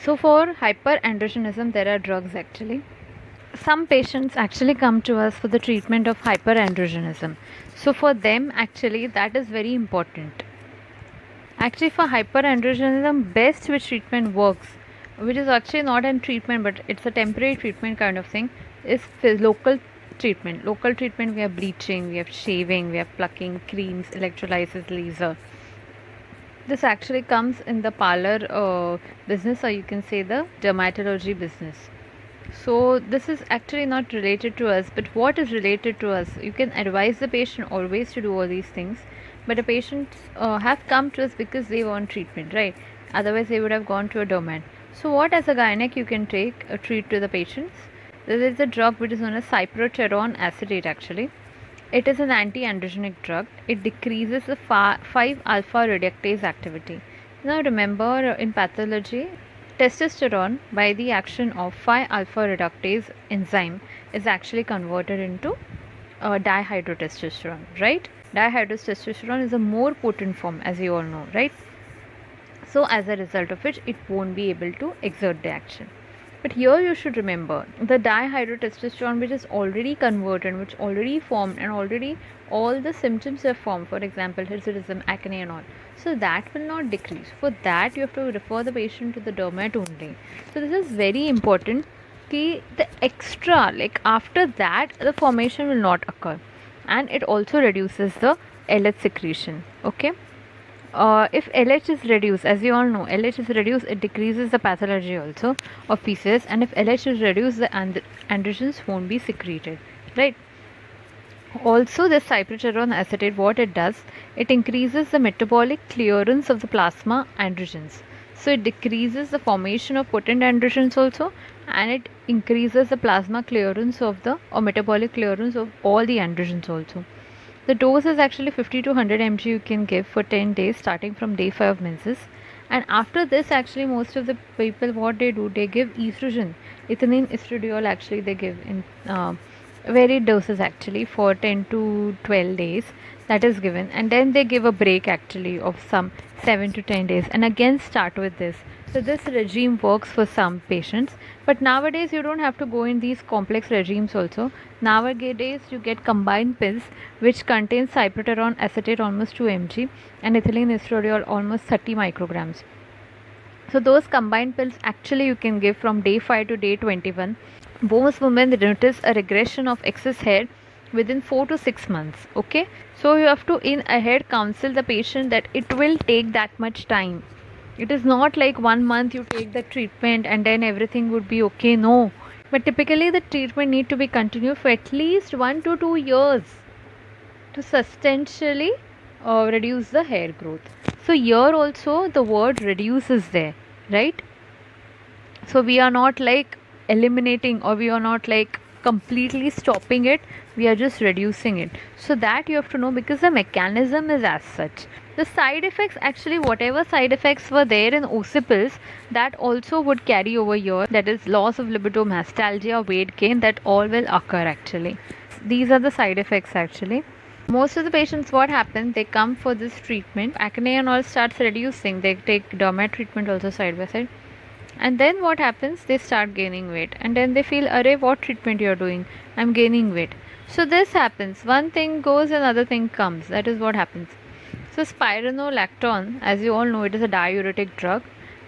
So for hyperandrogenism, there are drugs actually. Some patients actually come to us for the treatment of hyperandrogenism. So for them, actually, that is very important. Actually, for hyperandrogenism, best which treatment works, which is actually not a treatment but it's a temporary treatment kind of thing, is local treatment. Local treatment, we have bleaching, we have shaving, we have plucking, creams, electrolysis, laser. This actually comes in the parlor business, or you can say the dermatology business. So this is actually not related to us, but what is related to us? You can advise the patient always to do all these things, but the patients have come to us because they want treatment, right? Otherwise, they would have gone to a dermat. So what as a gynec you can take a treat to the patients? There is a drug which is known as cyproterone acetate actually. It is an anti-androgenic drug. It decreases the 5-alpha reductase activity. Now remember in pathology, testosterone by the action of 5-alpha reductase enzyme is actually converted into dihydrotestosterone, right? Dihydrotestosterone is a more potent form, as you all know, right? So as a result of which it won't be able to exert the action. But here you should remember the dihydrotestosterone which is already converted, which already formed and already all the symptoms have formed, for example hirsutism, acne and all. So that will not decrease. For that you have to refer the patient to the dermat only. So this is very important. The extra, like after that the formation will not occur, and it also reduces the LH secretion. Okay. If LH is reduced, as you all know, LH is reduced, it decreases the pathology also of PCOS, and if LH is reduced, the androgens won't be secreted, right? Also, this cyproterone acetate, what it does, it increases the metabolic clearance of the plasma androgens. So it decreases the formation of potent androgens also, and it increases the plasma clearance of the or metabolic clearance of all the androgens also. The dose is actually 50 to 100 mg you can give for 10 days starting from day 5 of menses. And after this, actually, most of the people, what they do, they give estrogen, ethylene estradiol, actually, they give in varied doses actually for 10 to 12 days. That is given, and then they give a break actually of some 7 to 10 days and again start with this. So this regime works for some patients, but nowadays you don't have to go in these complex regimes also. Nowadays you get combined pills which contains cyproterone acetate almost 2 mg and ethylene estradiol almost 30 micrograms. So those combined pills actually you can give from day 5 to day 21. Most women notice a regression of excess hair within 4 to 6 months. Okay, so you have to in ahead counsel the patient that it will take that much time. It is not like 1 month you take the treatment and then everything would be okay. No, but typically the treatment need to be continued for at least 1 to 2 years to substantially reduce the hair growth. So here also the word reduce is there, right? So we are not like eliminating, or we are not like completely stopping it, we are just reducing it. So that you have to know, because the mechanism is as such. The side effects, actually whatever side effects were there in occipils, that also would carry over here, that is loss of libido, mastalgia, weight gain, that all will occur actually. These are the side effects actually. Most of the patients, what happens, they come for this treatment, acne and all starts reducing, they take dermat treatment also side by side, and then what happens, they start gaining weight, and then they feel, array, what treatment you are doing, I'm gaining weight. So this happens, one thing goes another thing comes, that is what happens. So spironolactone, as you all know, it is a diuretic drug,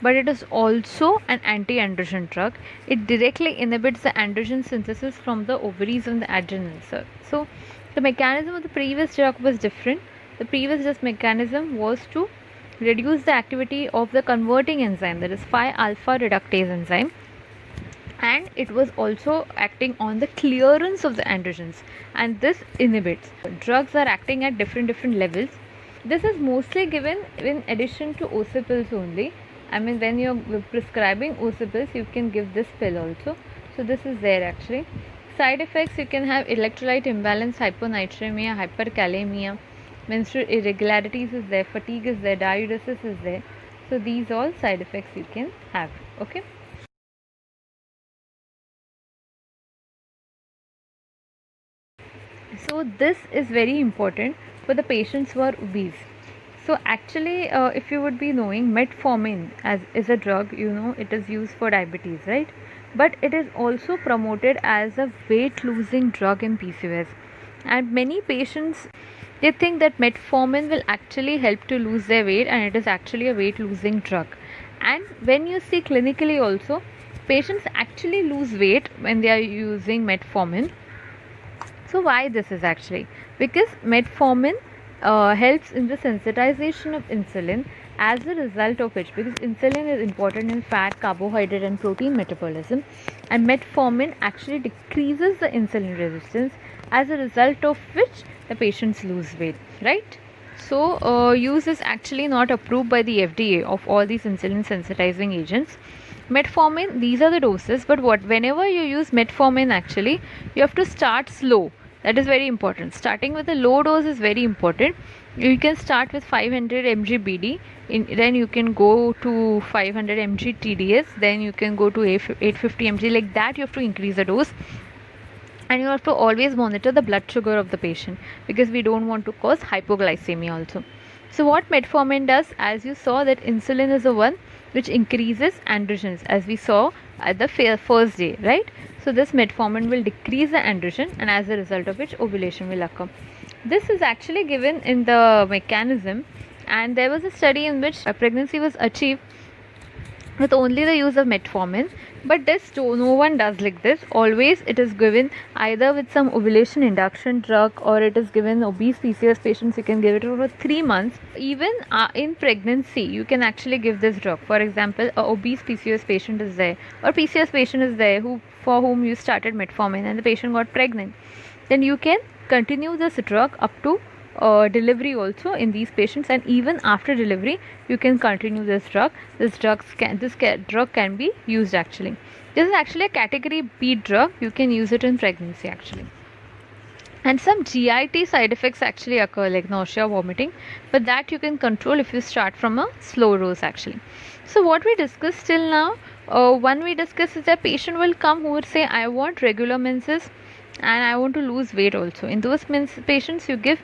but it is also an anti-androgen drug. It directly inhibits the androgen synthesis from the ovaries and the adrenals. So the mechanism of the previous drug was different. The previous drug mechanism was to reduce the activity of the converting enzyme, that is 5-alpha reductase enzyme, and it was also acting on the clearance of the androgens, and this inhibits. Drugs are acting at different levels. This is mostly given in addition to occipils only. I mean, when you're prescribing occipils, you can give this pill also. So this is there actually. Side effects, you can have electrolyte imbalance, hyponatremia, hyperkalemia, menstrual irregularities is there, fatigue is there, diuresis is there. So these all side effects you can have. Okay. So this is very important for the patients who are obese. So actually, if you would be knowing, metformin as is a drug, it is used for diabetes, right? But it is also promoted as a weight losing drug in PCOS. And many patients, they think that metformin will actually help to lose their weight, and it is actually a weight losing drug. And when you see clinically also, patients actually lose weight when they are using metformin. So why this is actually? Because metformin helps in the sensitization of insulin, as a result of which, because insulin is important in fat, carbohydrate and protein metabolism, and metformin actually decreases the insulin resistance, as a result of which the patients lose weight, right? So use is actually not approved by the FDA of all these insulin sensitizing agents. Metformin, these are the doses, but whenever you use metformin, actually you have to start slow. That is very important. Starting with a low dose is very important. You can start with 500 mg BD, then you can go to 500 mg TDS, then you can go to 850 mg. Like that, you have to increase the dose. And you have to always monitor the blood sugar of the patient, because we don't want to cause hypoglycemia also. So what metformin does, as you saw, that insulin is the one which increases androgens, as we saw at the first day, right? So this metformin will decrease the androgen, and as a result of which ovulation will occur. This is actually given in the mechanism, and there was a study in which a pregnancy was achieved with only the use of metformin. But this no one does like this. Always it is given either with some ovulation induction drug, or it is given obese PCOS patients. You can give it for 3 months. Even in pregnancy, you can actually give this drug. For example, a obese PCOS patient is there, or PCOS patient is there for whom you started metformin and the patient got pregnant. Then you can continue this drug up to delivery also in these patients, and even after delivery you can continue this drug. This drug can be used actually. This is actually a category B drug. You can use it in pregnancy actually. And some GIT side effects actually occur, like nausea, vomiting, but that you can control if you start from a slow dose actually. So what we discussed till now, one we discussed is that patient will come who would say, I want regular menses and I want to lose weight also. In those patients you give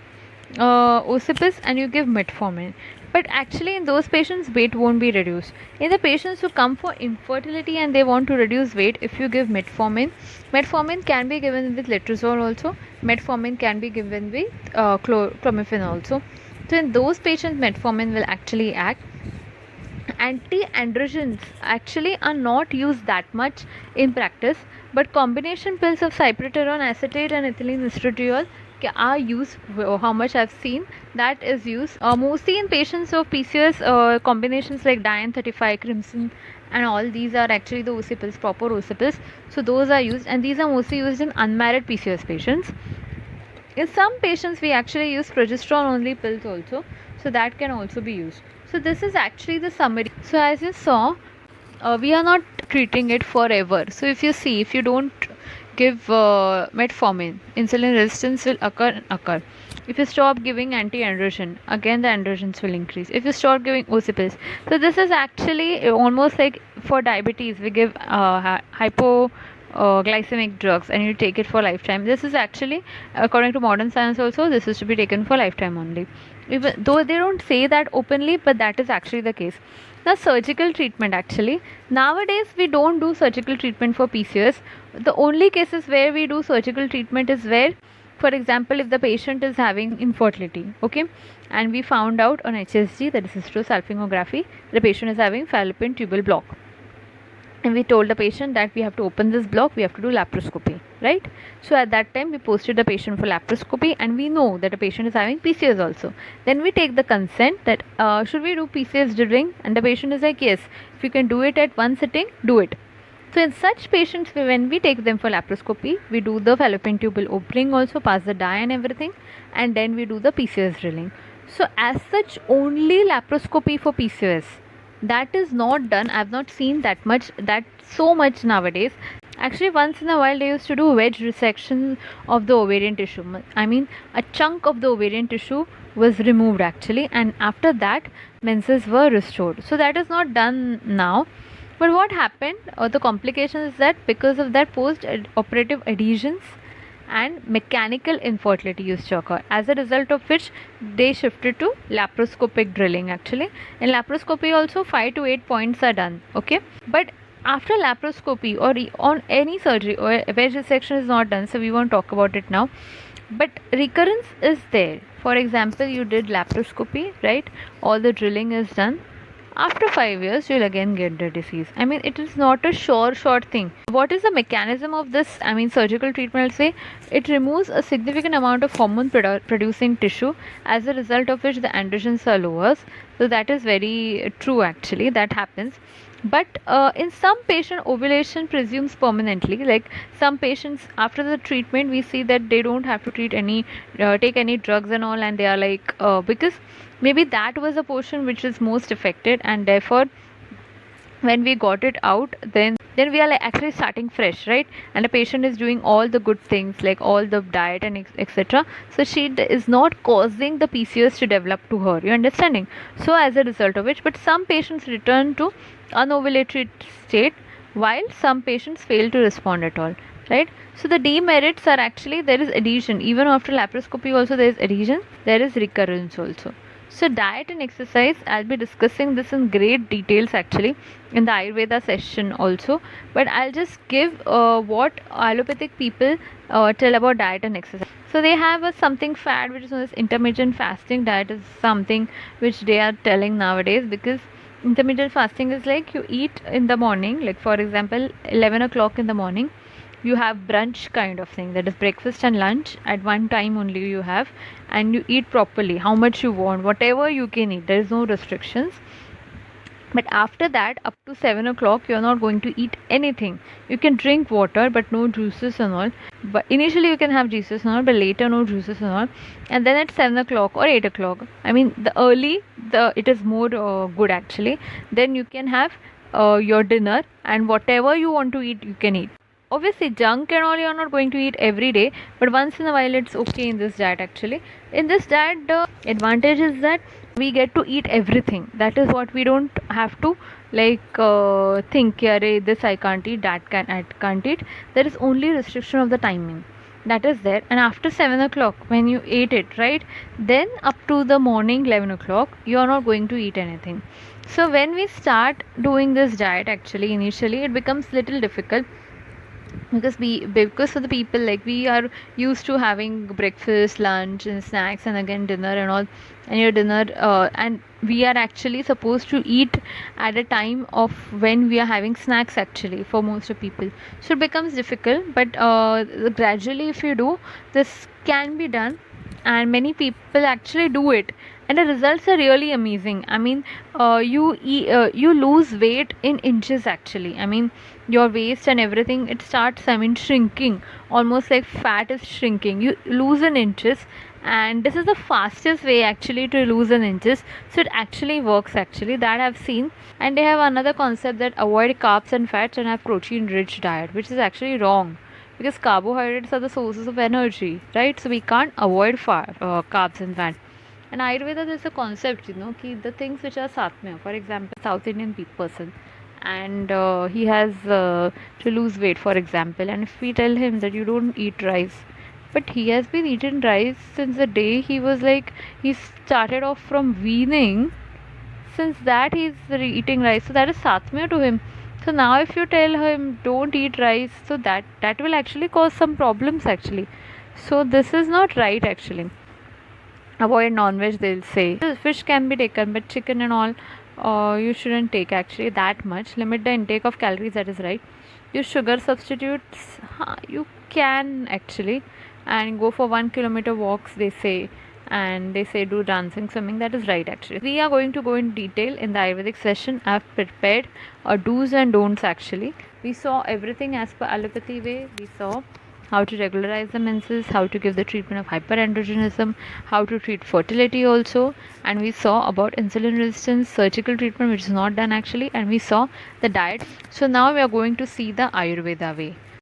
Ocipis and you give metformin, but actually in those patients weight won't be reduced. In the patients who come for infertility and they want to reduce weight, if you give metformin can be given with letrozole also. Metformin can be given with clomiphene also. So in those patients metformin will actually act. Anti-androgens actually are not used that much in practice, but combination pills of cyproterone acetate and ethylene estradiol are used. How much I've seen, that is used mostly in patients of PCOS. Combinations like Diane 35, Crimson and all these are actually the ocipils, proper ocipils. So those are used, and these are mostly used in unmarried PCOS patients. In some patients we actually use progesterone only pills also, so that can also be used. So this is actually the summary. So as you saw, we are not treating it forever. So if you don't give metformin, insulin resistance will occur. If you stop giving anti-androgen, again the androgens will increase. If you stop giving ocipils, so this is actually almost like for diabetes we give hypoglycemic drugs and you take it for lifetime. This is actually, according to modern science also, this is to be taken for lifetime only. Even though they don't say that openly, but that is actually the case. Now surgical treatment, actually nowadays we don't do surgical treatment for PCOS. The only cases where we do surgical treatment is where, for example, if the patient is having infertility, okay, and we found out on HSG, that is hysterosalpingography, the patient is having fallopian tubal block, and we told the patient that we have to open this block, we have to do laparoscopy, right? So at that time we posted the patient for laparoscopy, and we know that the patient is having PCOS also. Then we take the consent that should we do PCOS drilling, and the patient is like, yes, if you can do it at one sitting, do it. So in such patients, when we take them for laparoscopy, we do the fallopian tubal opening also, pass the dye and everything, and then we do the PCOS drilling. So as such, only laparoscopy for PCOS, that is not done. I have not seen that so much nowadays. Actually, once in a while they used to do wedge resection of the ovarian tissue. I mean, a chunk of the ovarian tissue was removed actually, and after that menses were restored. So that is not done now. But what happened, the complication is that because of that post-operative adhesions, and mechanical infertility used to occur, as a result of which they shifted to laparoscopic drilling. Actually, in laparoscopy also 5 to 8 points are done, okay, but after laparoscopy or on any surgery or where resection is not done, so we won't talk about it now, but recurrence is there. For example, you did laparoscopy, right, all the drilling is done, after 5 years you'll again get the disease. I mean, it is not a short thing. What is the mechanism of this, I mean, surgical treatment? I'll say it removes a significant amount of hormone producing tissue, as a result of which the androgens are lower. So that is very true, actually, that happens. But in some patient, ovulation presumes permanently. Like some patients, after the treatment we see that they don't have to treat any take any drugs and all, and they are like because maybe that was a portion which is most affected, and therefore when we got it out, then we are like actually starting fresh, right? And the patient is doing all the good things, like all the diet and etc. So she is not causing the PCOS to develop to her, you understanding? So as a result of which, but some patients return to anovulatory state, while some patients fail to respond at all, right? So the demerits are actually there is adhesion, even after laparoscopy also there is adhesion, there is recurrence also. So diet and exercise, I'll be discussing this in great details actually in the Ayurveda session also, but I'll just give what allopathic people tell about diet and exercise. So they have a something fad which is known as intermittent fasting. Diet is something which they are telling nowadays, because intermittent fasting is like you eat in the morning, like for example 11 o'clock in the morning, you have brunch kind of thing, that is breakfast and lunch at one time only you have, and you eat properly how much you want, whatever you can eat, there is no restrictions. But after that, up to 7 o'clock, you are not going to eat anything. You can drink water, but no juices and all. But initially, you can have juices and all, but later, no juices and all. And then at 7 o'clock or 8 o'clock, I mean, it is more good actually. Then you can have your dinner, and whatever you want to eat, you can eat. Obviously, junk and all you are not going to eat every day, but once in a while it's okay in this diet actually. In this diet, the advantage is that we get to eat everything. That is what we don't have to like think, this I can't eat, I can't eat. There is only restriction of the timing that is there, and after 7 o'clock when you ate it, right, then up to the morning 11 o'clock you are not going to eat anything. So when we start doing this diet, actually initially it becomes little difficult, because for the people, like we are used to having breakfast, lunch and snacks, and again dinner and all, and your dinner and we are actually supposed to eat at a time of when we are having snacks actually for most of people. So it becomes difficult, but gradually if you do, this can be done, and many people actually do it, and the results are really amazing. I mean, you lose weight in inches actually. I mean, your waist and everything, it starts, I mean, shrinking, almost like fat is shrinking, you lose in inches, and this is the fastest way actually to lose in inches. So it actually works actually, that I've seen. And they have another concept that avoid carbs and fats and have protein rich diet, which is actually wrong, because carbohydrates are the sources of energy, right? So we can't avoid carbs and fat. And Ayurveda, there's a concept, the things which are satmya, for example, South Indian person, and he has to lose weight, for example, and if we tell him that you don't eat rice, but he has been eating rice since the day he was like, he started off from weaning, since that he's eating rice, so that is satmya to him. So now if you tell him don't eat rice, so that will actually cause some problems actually. So this is not right actually. Avoid non-veg, they'll say. Fish can be taken, but chicken and all you shouldn't take actually that much. Limit the intake of calories, that is right. Use sugar substitutes, you can actually, and go for 1 kilometer walks, they say, and they say do dancing, swimming, that is right actually. We are going to go in detail in the Ayurvedic session. I have prepared do's and don'ts actually. We saw everything as per allopathy way. We saw how to regularize the menses, how to give the treatment of hyperandrogenism, how to treat fertility also, and we saw about insulin resistance, surgical treatment which is not done actually, and we saw the diet. So now we are going to see the Ayurveda way.